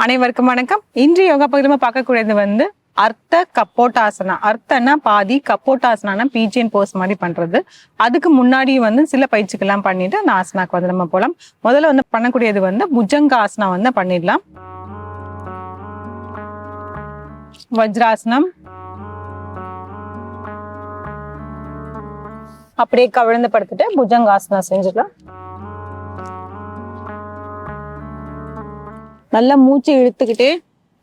அனைவருக்கும் வணக்கம். இன்று யோகா பகுதியில் பார்க்கக்கூடியது வந்து அர்த்த கப்போட்டாசனா. அர்த்தனா பாதி, கப்போட்டாசனா பிஜிஎன் போஸ் மாதிரி பண்றது. அதுக்கு முன்னாடி வந்து சில பயிற்சிகள்லாம் பண்ணிட்டு அந்த ஆசனாக்கு வந்து நம்ம போகலாம். முதல்ல வந்து பண்ணக்கூடியது வந்து புஜங்காசனா வந்து பண்ணிடலாம். வஜ்ராசனம், அப்படியே கவிழ்ந்து படுத்துட்டு புஜங்காசனா செஞ்சிடலாம். நல்லா மூச்சு இழுத்துக்கிட்டே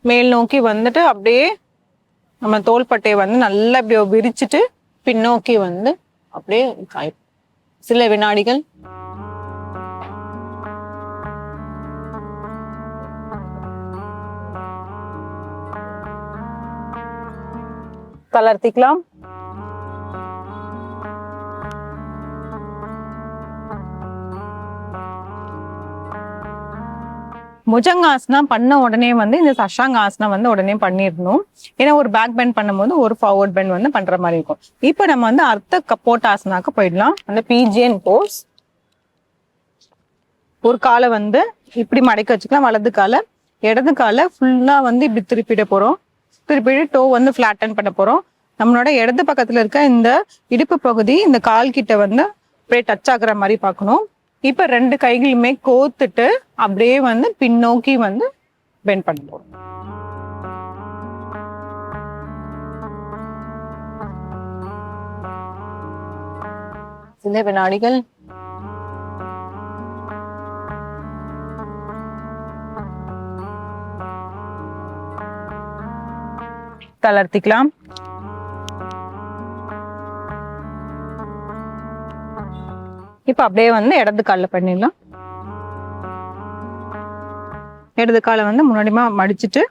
மேல் நோக்கி வந்துட்டு அப்படியே நம்ம தோள்பட்டையை வந்து நல்லா இப்படி விரிச்சிட்டு பின்னோக்கி வந்து அப்படியே சில வினாடிகள். தளர்த்திக்கலாம். புஜங்காசனா பண்ண உடனே வந்து இந்த சஷாங்காசனா வந்து உடனே பண்ணிடணும். ஏன்னா ஒரு பேக் பெண்ட் பண்ணும்போது ஒரு ஃபார்வர்ட் பெண்ட் வந்து பண்ற மாதிரி இருக்கும். இப்போ நம்ம வந்து அர்த்த கப்போட்டாசனாக்கு போயிடலாம். அந்த பிஜிஎன் போஸ். ஒரு காலை வந்து இப்படி மடக்கி வச்சுக்கலாம். வலது காலை, இடது காலை ஃபுல்லா வந்து இப்படி திருப்பிட போறோம். திருப்பிட்டு டோ வந்து ஃபிளாட்டன் பண்ண போறோம். நம்மளோட இடது பக்கத்துல இருக்க இந்த இடுப்பு பகுதி இந்த கால் கிட்ட வந்து அப்படியே டச் ஆகுற மாதிரி பார்க்கணும். இப்ப ரெண்டு கைகளுமே கோத்துட்டு அப்படியே வந்து பின்னோக்கி வந்து பெண்ட் பண்ண போறோம். சில வினாடிகள். தளர்த்திக்கலாம். இப்ப அப்படியே வந்து இடது காலில் பண்ணிடலாம். இடது காலை வந்து முன்னாடி மடிச்சுட்டு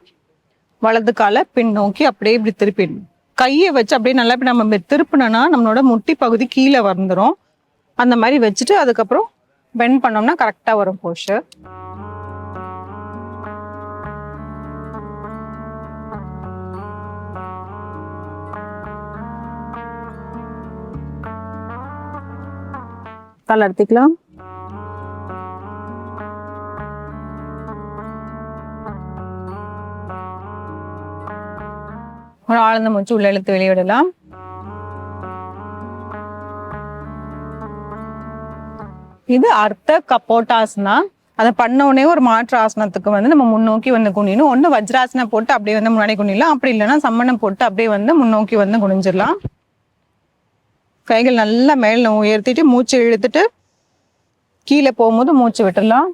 வலது காலை பின்னோக்கி அப்படியே இப்படி திருப்பிடணும். கையை வச்சு அப்படியே நல்லா இப்படி நம்ம திருப்பினோம்னா நம்மளோட முட்டி பகுதி கீழே வந்துடும். அந்த மாதிரி வச்சுட்டு அதுக்கப்புறம் பெண்ட் பண்ணோம்னா கரெக்டா வரும் போஸ்டர். தளர்த்திக்கலாம். ஒரு ஆழ்ந்த மூச்சு உள்ள இழுத்து வெளியிடலாம். இது அர்த்த கப்போட்டாசனா. அதை பண்ண உடனே ஒரு மாற்று ஆசனத்துக்கு வந்து நம்ம முன்னோக்கி வந்து குனியணும். ஒன்று வஜ்ராசனம் போட்டு அப்படியே வந்து முன்னாடி குனியலாம். அப்படி இல்லைன்னா சம்மணம் போட்டு அப்படியே வந்து முன்னோக்கி வந்து குனிஞ்சிடலாம். கைகள் நல்லா மேல உயர்த்திட்டு மூச்சு இழுத்துட்டு கீழே போகும்போது மூச்சு விட்டுடலாம்.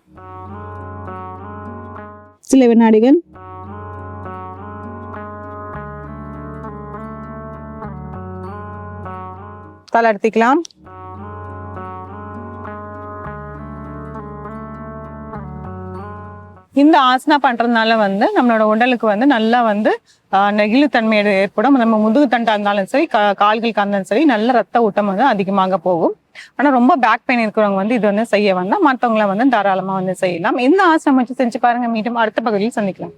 சில வினாடிகள். தளர்த்திக்கலாம். இந்த ஆசனா பண்றதுனால வந்து நம்மளோட உடலுக்கு வந்து நல்லா வந்து நெகிழ்வுத்தன்மை ஏற்படும். நம்ம முதுகு தண்டா இருந்தாலும் சரி, கால்களுக்கு இருந்தாலும் சரி, நல்ல ரத்த ஊட்டம் வந்து அதிகமாக போகும். ஆனா ரொம்ப பேக் பெயின் இருக்கிறவங்க வந்து இது வந்து செய்ய வந்தா மற்றவங்களை வந்து தாராளமா வந்து செய்யலாம். இந்த ஆசனம் வச்சு செஞ்சு பாருங்க. மீண்டும் அடுத்த பகுதியில் சந்திக்கலாம்.